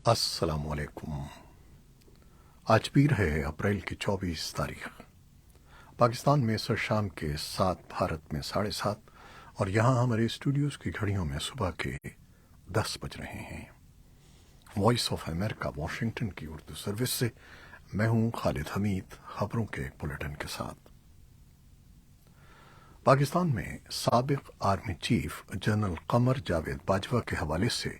السلام علیکم۔ آج پیر ہے اپریل کی 24 تاریخ۔ پاکستان میں سر شام کے 7، بھارت میں 7:30، اور یہاں ہمارے اسٹوڈیوز کی گھڑیوں میں صبح کے 10 بج رہے ہیں۔ وائس آف امریکہ واشنگٹن کی اردو سروس سے میں ہوں خالد حمید، خبروں کے بلیٹن کے ساتھ۔ پاکستان میں سابق army chief general Qamar Javed Bajwa کے حوالے سے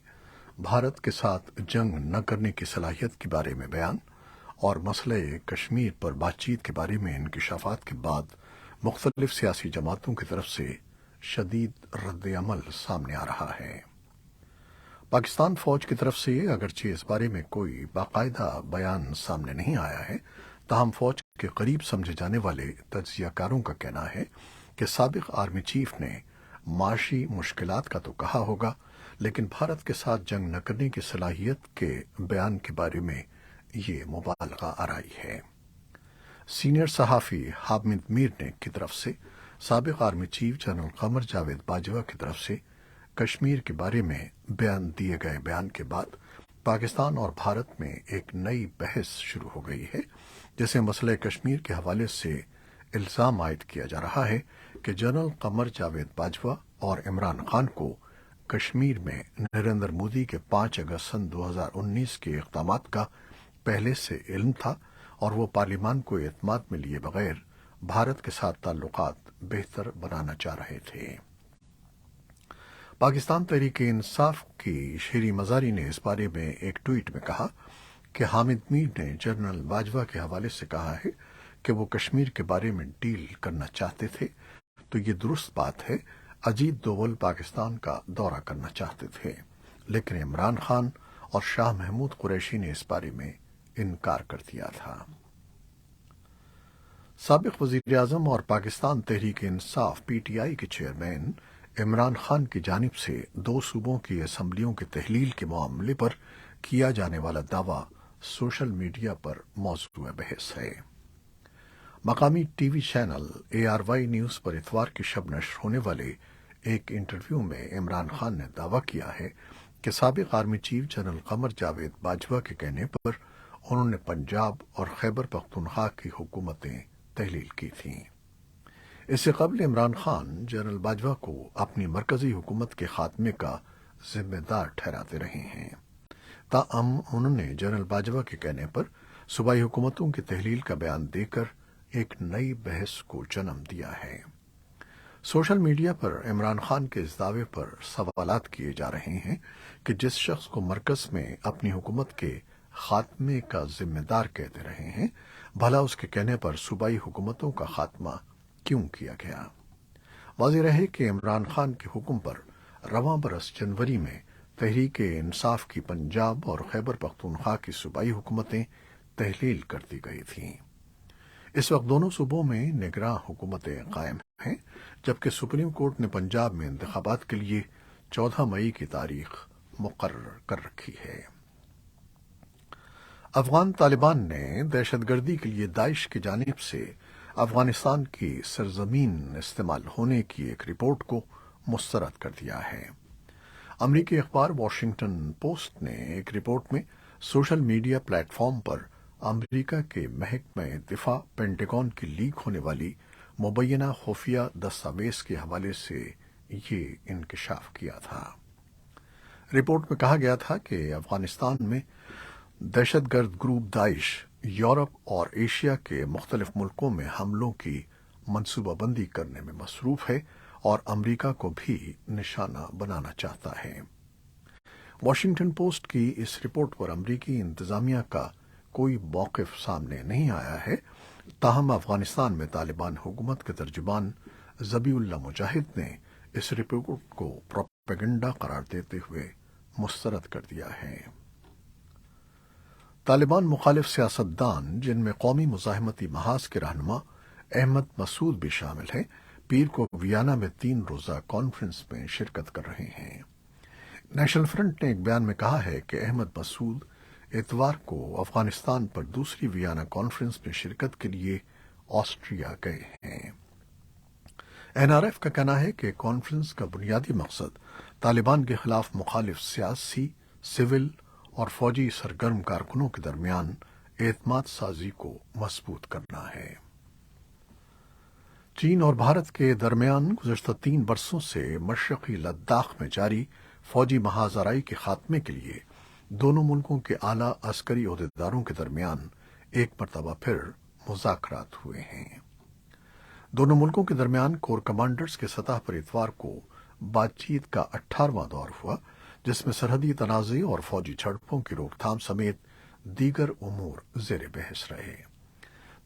بھارت کے ساتھ جنگ نہ کرنے کی صلاحیت کے بارے میں بیان اور مسئلہ کشمیر پر بات چیت کے بارے میں انکشافات کے بعد مختلف سیاسی جماعتوں کی طرف سے شدید رد عمل سامنے آ رہا ہے۔ پاکستان فوج کی طرف سے اگرچہ اس بارے میں کوئی باقاعدہ بیان سامنے نہیں آیا ہے، تاہم فوج کے قریب سمجھے جانے والے تجزیہ کاروں کا کہنا ہے کہ سابق آرمی چیف نے معاشی مشکلات کا تو کہا ہوگا، لیکن بھارت کے ساتھ جنگ نہ کرنے کی صلاحیت کے بیان کے بارے میں یہ مبالغہ آرائی ہے۔ سینئر صحافی حامد میر نے کی طرف سے سابق army chief general Qamar Javed Bajwa کی طرف سے کشمیر کے بارے میں دیے گئے بیان کے بعد پاکستان اور بھارت میں ایک نئی بحث شروع ہو گئی ہے، جسے مسئلہ کشمیر کے حوالے سے الزام عائد کیا جا رہا ہے کہ جنرل قمر جاوید باجوہ اور عمران خان کو کشمیر میں نریندر مودی کے 5 اگست سن 2019 کے اقدامات کا پہلے سے علم تھا اور وہ پارلیمان کو اعتماد میں لیے بغیر بھارت کے ساتھ تعلقات بہتر بنانا چاہ رہے تھے۔ پاکستان تحریک انصاف کی شیری مزاری نے اس بارے میں ایک ٹویٹ میں کہا کہ حامد میر نے جنرل باجوہ کے حوالے سے کہا ہے کہ وہ کشمیر کے بارے میں ڈیل کرنا چاہتے تھے، تو یہ درست بات ہے۔ اجیت دوول پاکستان کا دورہ کرنا چاہتے تھے، لیکن عمران خان اور شاہ محمود قریشی نے اس بارے میں انکار کر دیا تھا۔ سابق وزیر اعظم اور Pakistan Tehreek Insaf P T I کے چیئرمین عمران خان کی جانب سے 2 صوبوں کی اسمبلیوں کی تحلیل کے معاملے پر کیا جانے والا دعویٰ سوشل میڈیا پر موضوع بحث ہے۔ مقامی T V channel ARY news پر اتوار کی شب نشر ہونے والے ایک انٹرویو میں عمران خان نے دعویٰ کیا ہے کہ سابق army chief general Qamar Javed Bajwa کے کہنے پر انہوں نے پنجاب اور خیبر پختونخوا کی حکومتیں تحلیل کی تھیں۔ اس سے قبل عمران خان جنرل باجوہ کو اپنی مرکزی حکومت کے خاتمے کا ذمہ دار ٹھہراتے رہے ہیں، تاہم انہوں نے جنرل باجوہ کے کہنے پر صوبائی حکومتوں کی تحلیل کا بیان دے کر ایک نئی بحث کو جنم دیا ہے۔ سوشل میڈیا پر عمران خان کے اس دعوے پر سوالات کیے جا رہے ہیں کہ جس شخص کو مرکز میں اپنی حکومت کے خاتمے کا ذمہ دار کہتے رہے ہیں، بھلا اس کے کہنے پر صوبائی حکومتوں کا خاتمہ کیوں کیا گیا؟ واضح رہے کہ عمران خان کے حکم پر رواں برس جنوری میں تحریک انصاف کی پنجاب اور خیبر پختونخوا کی صوبائی حکومتیں تحلیل کر دی گئی تھیں۔ اس وقت دونوں صوبوں میں نگراں حکومتیں قائم ہیں، جبکہ سپریم کورٹ نے پنجاب میں انتخابات کے لیے 14 مئی کی تاریخ مقرر کر رکھی ہے۔ افغان طالبان نے دہشت گردی کے لیے داعش کی جانب سے افغانستان کی سرزمین استعمال ہونے کی ایک رپورٹ کو مسترد کر دیا ہے۔ امریکی اخبار واشنگٹن پوسٹ نے ایک رپورٹ میں سوشل میڈیا پلیٹ فارم پر امریکہ کے محکمہ دفاع پینٹاگن کی لیک ہونے والی مبینہ خفیہ دستاویز کے حوالے سے یہ انکشاف کیا تھا۔ رپورٹ میں کہا گیا تھا کہ افغانستان میں دہشت گرد گروپ داعش یورپ اور ایشیا کے مختلف ملکوں میں حملوں کی منصوبہ بندی کرنے میں مصروف ہے اور امریکہ کو بھی نشانہ بنانا چاہتا ہے۔ واشنگٹن پوسٹ کی اس رپورٹ پر امریکی انتظامیہ کا کوئی موقف سامنے نہیں آیا ہے، تاہم افغانستان میں طالبان حکومت کے ترجمان ذبیح اللہ مجاہد نے اس رپورٹ کو پروپیگنڈا قرار دیتے ہوئے مسترد کر دیا ہے۔ طالبان مخالف سیاستدان، جن میں قومی مزاحمتی محاذ کے رہنما احمد مسعود بھی شامل ہیں، پیر کو ویانا میں 3 روزہ کانفرنس میں شرکت کر رہے ہیں۔ نیشنل فرنٹ نے ایک بیان میں کہا ہے کہ احمد مسعود اتوار کو افغانستان پر دوسری ویانا کانفرنس میں شرکت کے لیے آسٹریا گئے ہیں۔ NRF کا کہنا ہے کہ کانفرنس کا بنیادی مقصد طالبان کے خلاف مخالف سیاسی، سول اور فوجی سرگرم کارکنوں کے درمیان اعتماد سازی کو مضبوط کرنا ہے۔ چین اور بھارت کے درمیان گزشتہ 3 برسوں سے مشرقی لداخ میں جاری فوجی محاذرائی کے خاتمے کے لیے دونوں ملکوں کے اعلیٰ عسکری عہدیداروں کے درمیان ایک مرتبہ پھر مذاکرات ہوئے ہیں۔ دونوں ملکوں کے درمیان کور کمانڈرز کے سطح پر اتوار کو بات چیت کا 18واں دور ہوا، جس میں سرحدی تنازع اور فوجی جھڑپوں کی روک تھام سمیت دیگر امور زیر بحث رہے۔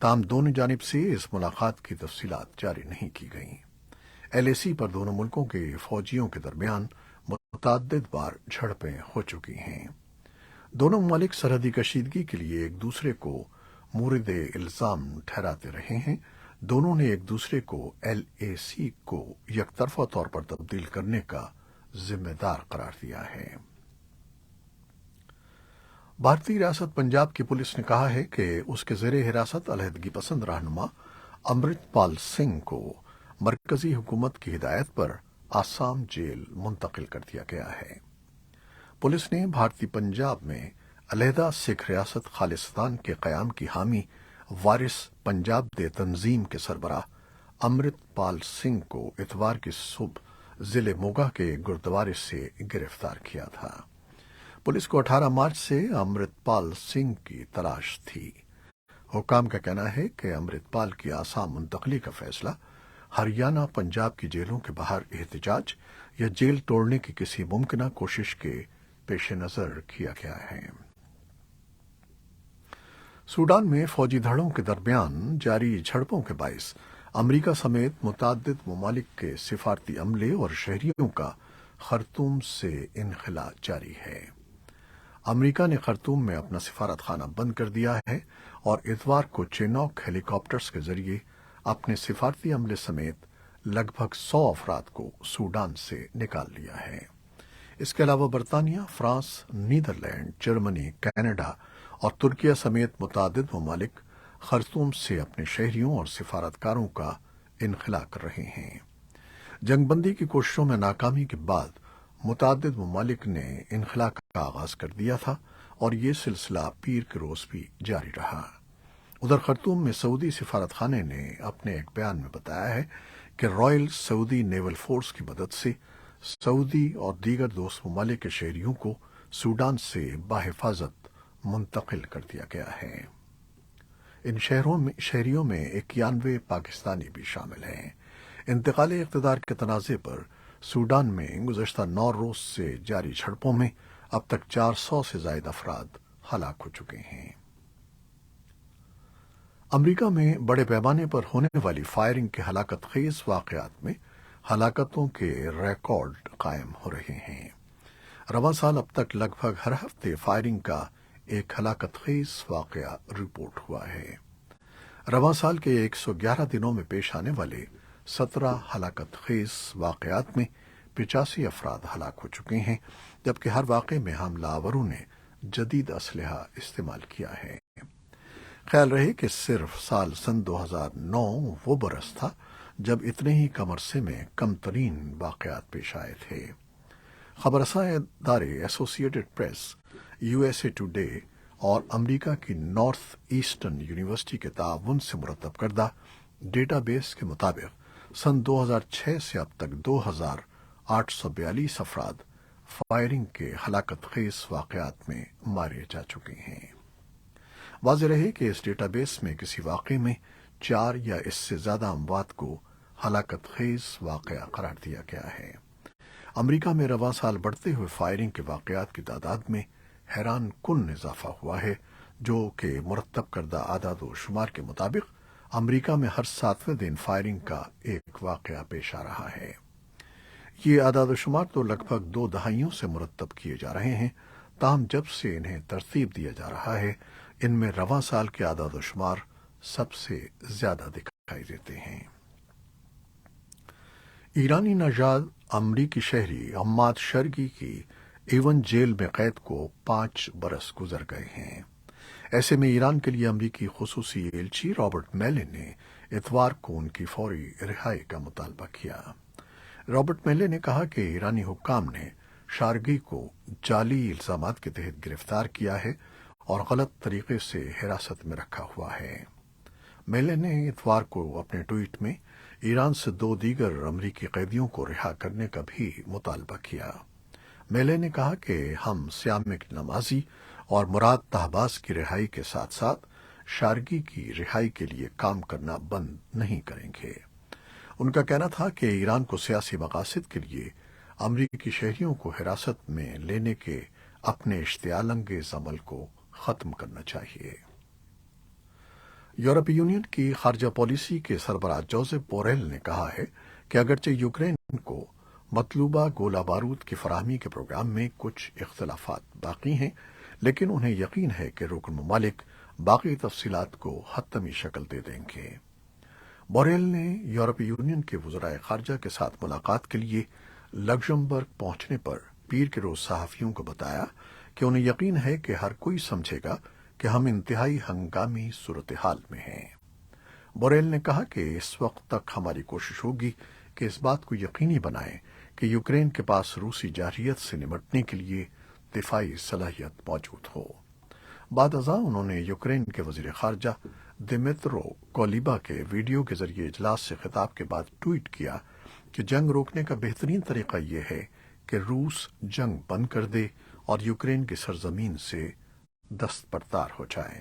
تاہم دونوں جانب سے اس ملاقات کی تفصیلات جاری نہیں کی گئیں۔ ایل اے سی پر دونوں ملکوں کے فوجیوں کے درمیان متعدد بار جھڑپیں ہو چکی ہیں۔ دونوں ممالک سرحدی کشیدگی کے لیے ایک دوسرے کو مورد الزام ٹھہراتے رہے ہیں۔ دونوں نے ایک دوسرے کو ایل اے سی کو یک طرفہ طور پر تبدیل کرنے کا ذمہ دار قرار دیا ہے۔ بھارتی ریاست پنجاب کی پولیس نے کہا ہے کہ اس کے زیر حراست علیحدگی پسند رہنما امرت پال سنگھ کو مرکزی حکومت کی ہدایت پر آسام جیل منتقل کر دیا گیا ہے۔ پولیس نے بھارتی پنجاب میں علیحدہ سکھ ریاست خالصتان کے قیام کی حامی وارث پنجاب دے تنظیم کے سربراہ امرت پال سنگھ کو اتوار کی صبح ضلع موگا کے گردوارے سے گرفتار کیا تھا۔ پولیس کو 18 مارچ سے امرت پال سنگھ کی تلاش تھی۔ حکام کا کہنا ہے کہ امرت پال کی آسام منتقلی کا فیصلہ ہریانہ پنجاب کی جیلوں کے باہر احتجاج یا جیل توڑنے کی کسی ممکنہ کوشش کے پیش نظر کیا گیا ہے۔ سوڈان میں فوجی دھڑوں کے درمیان جاری جھڑپوں کے باعث امریکہ سمیت متعدد ممالک کے سفارتی عملے اور شہریوں کا خرطوم سے انخلاء جاری ہے۔ امریکہ نے خرطوم میں اپنا سفارت خانہ بند کر دیا ہے اور اتوار کو چینوک ہیلی کاپٹرز کے ذریعے اپنے سفارتی عملے سمیت لگ بھگ 100 افراد کو سوڈان سے نکال لیا ہے۔ اس کے علاوہ برطانیہ، فرانس، نیدرلینڈ، جرمنی، کینیڈا اور ترکیہ سمیت متعدد ممالک خرطوم سے اپنے شہریوں اور سفارتکاروں کا انخلاء کر رہے ہیں۔ جنگ بندی کی کوششوں میں ناکامی کے بعد متعدد ممالک نے انخلاء کا آغاز کر دیا تھا اور یہ سلسلہ پیر کے روز بھی جاری رہا۔ ادھر خرطوم میں سعودی سفارت خانے نے اپنے ایک بیان میں بتایا ہے کہ رائل سعودی نیول فورس کی مدد سے سعودی اور دیگر دوست ممالک کے شہریوں کو سوڈان سے بحفاظت منتقل کر دیا گیا ہے۔ ان شہریوں میں 91 پاکستانی بھی شامل ہیں۔ انتقال اقتدار کے تنازع پر سوڈان میں گزشتہ 9 روز سے جاری جھڑپوں میں اب تک 400 سے زائد افراد ہلاک ہو چکے ہیں۔ امریکہ میں بڑے پیمانے پر ہونے والی فائرنگ کے ہلاکت خیز واقعات میں ہلاکتوں کے ریکارڈ قائم ہو رہے ہیں۔ رواں سال اب تک لگ بھگ ہر ہفتے فائرنگ کا ایک ہلاکت خیز واقعہ رپورٹ ہوا ہے۔ رواں سال کے 111 دنوں میں پیش آنے والے 17 ہلاکت خیز واقعات میں 85 افراد ہلاک ہو چکے ہیں، جبکہ ہر واقعے میں حملہ آوروں نے جدید اسلحہ استعمال کیا ہے۔ خیال رہے کہ صرف سن 2009 وہ برس تھا جب اتنے ہی کم عرصے میں کم ترین واقعات پیش آئے تھے۔ خبر رساں ادارے associated press, U S A today اور امریکہ کی نارتھ ایسٹرن یونیورسٹی کے تعاون سے مرتب کردہ ڈیٹا بیس کے مطابق سن 2006 سے اب تک 2842 افراد فائرنگ کے ہلاکت خیز واقعات میں مارے جا چکے ہیں۔ واضح رہے کہ اس ڈیٹا بیس میں کسی واقعے میں 4 یا اس سے زیادہ اموات کو ہلاکت خیز واقعہ قرار دیا گیا ہے۔ امریکہ میں رواں سال بڑھتے ہوئے فائرنگ کے واقعات کی تعداد میں حیران کن اضافہ ہوا ہے، جو کہ مرتب کردہ اعداد و شمار کے مطابق امریکہ میں ہر 7ویں دن فائرنگ کا ایک واقعہ پیش آ رہا ہے۔ یہ اعداد و شمار تو لگ بھگ 2 دہائیوں سے مرتب کیے جا رہے ہیں، تاہم جب سے انہیں ترتیب دیا جا رہا ہے ان میں رواں سال کے اعداد و شمار سب سے زیادہ دکھائی دیتے ہیں۔ ایرانی نژاد امریکی شہری عماد شرگی کی ایون جیل میں قید کو 5 برس گزر گئے ہیں۔ ایسے میں ایران کے لیے امریکی خصوصی ایلچی رابرٹ میلے نے اتوار کو ان کی فوری رہائی کا مطالبہ کیا۔ رابرٹ میلے نے کہا کہ ایرانی حکام نے شارگی کو جعلی الزامات کے تحت گرفتار کیا ہے اور غلط طریقے سے حراست میں رکھا ہوا ہے۔ میلے نے اتوار کو اپنے ٹویٹ میں ایران سے 2 دیگر امریکی قیدیوں کو رہا کرنے کا بھی مطالبہ کیا۔ میلے نے کہا کہ ہم سیامک نمازی اور مراد تہباز کی رہائی کے ساتھ ساتھ شارگی کی رہائی کے لیے کام کرنا بند نہیں کریں گے۔ ان کا کہنا تھا کہ ایران کو سیاسی مقاصد کے لیے امریکی شہریوں کو حراست میں لینے کے اپنے اشتعال انگیز عمل کو ختم کرنا چاہیے۔ یورپی یونین کی خارجہ پالیسی کے سربراہ جوزف بوریل نے کہا ہے کہ اگرچہ یوکرین کو مطلوبہ گولہ بارود کی فراہمی کے پروگرام میں کچھ اختلافات باقی ہیں، لیکن انہیں یقین ہے کہ رکن ممالک باقی تفصیلات کو حتمی شکل دے دیں گے۔ بوریل نے یورپی یونین کے وزرائے خارجہ کے ساتھ ملاقات کے لیے لگزمبرگ پہنچنے پر پیر کے روز صحافیوں کو بتایا کہ انہیں یقین ہے کہ ہر کوئی سمجھے گا کہ ہم انتہائی ہنگامی صورتحال میں ہیں۔ بوریل نے کہا کہ اس وقت تک ہماری کوشش ہوگی کہ اس بات کو یقینی بنائیں کہ یوکرین کے پاس روسی جارحیت سے نمٹنے کے لیے دفاعی صلاحیت موجود ہو۔ بعد ازاں انہوں نے یوکرین کے وزیر خارجہ دمیترو کولیبا کے ویڈیو کے ذریعے اجلاس سے خطاب کے بعد ٹویٹ کیا کہ جنگ روکنے کا بہترین طریقہ یہ ہے کہ روس جنگ بند کر دے اور یوکرین کی سرزمین سے دستبردار ہو جائے۔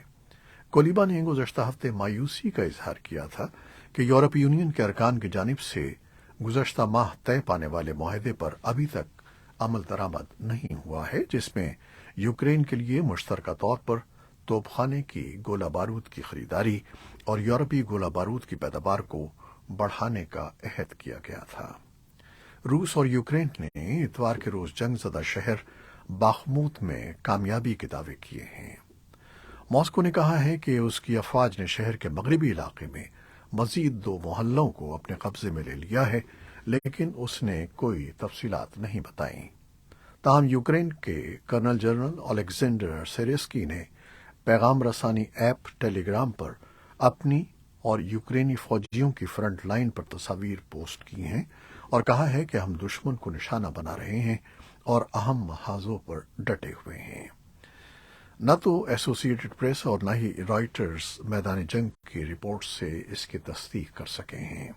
کولیبا نے گزشتہ ہفتے مایوسی کا اظہار کیا تھا کہ یورپی یونین کے ارکان کی جانب سے گزشتہ ماہ طے پانے والے معاہدے پر ابھی تک عمل درآمد نہیں ہوا ہے، جس میں یوکرین کے لیے مشترکہ طور پر توپ خانے کی گولہ بارود کی خریداری اور یورپی گولہ بارود کی پیداوار کو بڑھانے کا عہد کیا گیا تھا۔ روس اور یوکرین نے اتوار کے روز جنگ زدہ شہر باخموت میں کامیابی کے دعوے کیے ہیں۔ ماسکو نے کہا ہے کہ اس کی افواج نے شہر کے مغربی علاقے میں مزید 2 محلوں کو اپنے قبضے میں لے لیا ہے، لیکن اس نے کوئی تفصیلات نہیں بتائیں۔ تاہم یوکرین کے کرنل جنرل الیگزینڈر سیریسکی نے پیغام رسانی ایپ ٹیلی گرام پر اپنی اور یوکرینی فوجیوں کی فرنٹ لائن پر تصاویر پوسٹ کی ہیں اور کہا ہے کہ ہم دشمن کو نشانہ بنا رہے ہیں اور اہم محاذوں پر ڈٹے ہوئے ہیں۔ نہ تو ایسوسی ایٹڈ پریس اور نہ ہی رائٹرز میدان جنگ کی رپورٹ سے اس کی تصدیق کر سکے ہیں۔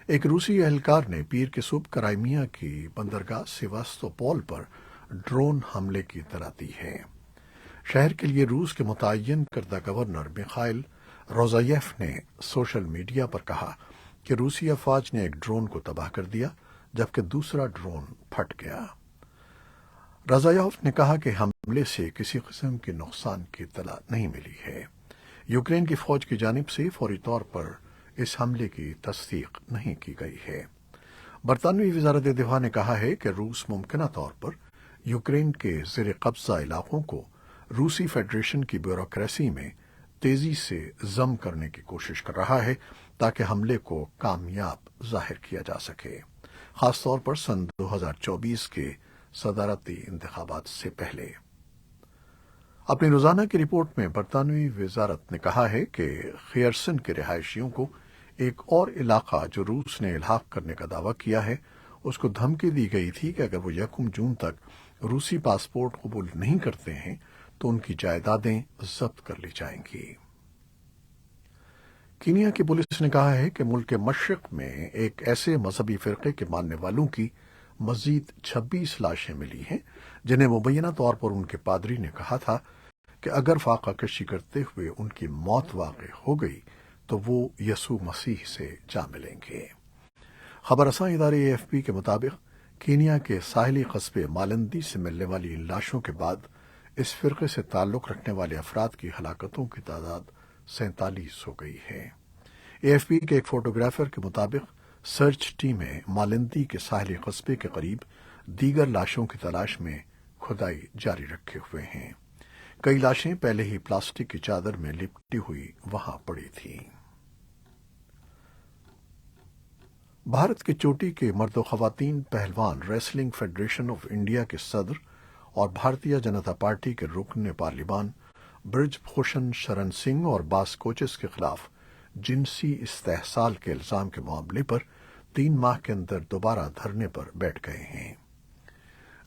ایک روسی اہلکار نے پیر کے صبح کرائمیا کی بندرگاہ سیواستوپول پر ڈرون حملے کی اطلاع دی ہے۔ شہر کے لیے روس کے متعین کردہ گورنر میخائل روزایف نے سوشل میڈیا پر کہا کہ روسی افواج نے ایک ڈرون کو تباہ کر دیا جبکہ دوسرا ڈرون پھٹ گیا۔ رزایف نے کہا کہ حملے سے کسی قسم کے نقصان کی اطلاع نہیں ملی ہے۔ یوکرین کی فوج کی جانب سے فوری طور پر اس حملے کی تصدیق نہیں کی گئی ہے۔ برطانوی وزارت دفاع نے کہا ہے کہ روس ممکنہ طور پر یوکرین کے زیر قبضہ علاقوں کو روسی فیڈریشن کی بیوروکریسی میں تیزی سے ضم کرنے کی کوشش کر رہا ہے تاکہ حملے کو کامیاب ظاہر کیا جا سکے، خاص طور پر سن 2024 کے صدارتی انتخابات سے پہلے۔ اپنی روزانہ کی رپورٹ میں برطانوی وزارت نے کہا ہے کہ خیرسن کے رہائشیوں کو ایک اور علاقہ جو روس نے الحاق کرنے کا دعویٰ کیا ہے، اس کو دھمکی دی گئی تھی کہ اگر وہ 1 جون تک روسی پاسپورٹ قبول نہیں کرتے ہیں تو ان کی جائیدادیں ضبط کر لی جائیں گی۔ کینیا کی پولیس نے کہا ہے کہ ملک کے مشرق میں ایک ایسے مذہبی فرقے کے ماننے والوں کی مزید 26 لاشیں ملی ہیں جنہیں مبینہ طور پر ان کے پادری نے کہا تھا کہ اگر فاقہ کشی کرتے ہوئے ان کی موت واقع ہو گئی تو وہ یسوع مسیح سے جا ملیں گے۔ خبر رساں ادارے AFP کے مطابق کینیا کے ساحلی قصبے مالندی سے ملنے والی ان لاشوں کے بعد اس فرقے سے تعلق رکھنے والے افراد کی ہلاکتوں کی تعداد 47 ہو گئی ہے۔ AFP کے ایک فوٹوگرافر کے مطابق سرچ ٹیمیں مالندی کے ساحلی قصبے کے قریب دیگر لاشوں کی تلاش میں کھدائی جاری رکھے ہوئے ہیں۔ کئی لاشیں پہلے ہی پلاسٹک کی چادر میں لپٹی ہوئی وہاں پڑی تھیں۔ بھارت کی چوٹی کے مرد و خواتین پہلوان ریسلنگ فیڈریشن آف انڈیا کے صدر اور بھارتیہ جنتا پارٹی کے رکن پارلیمان برج بھوشن شرن سنگھ اور بعض کوچز کے خلاف جنسی استحصال کے الزام کے معاملے پر 3 ماہ کے اندر دوبارہ دھرنے پر بیٹھ گئے ہیں۔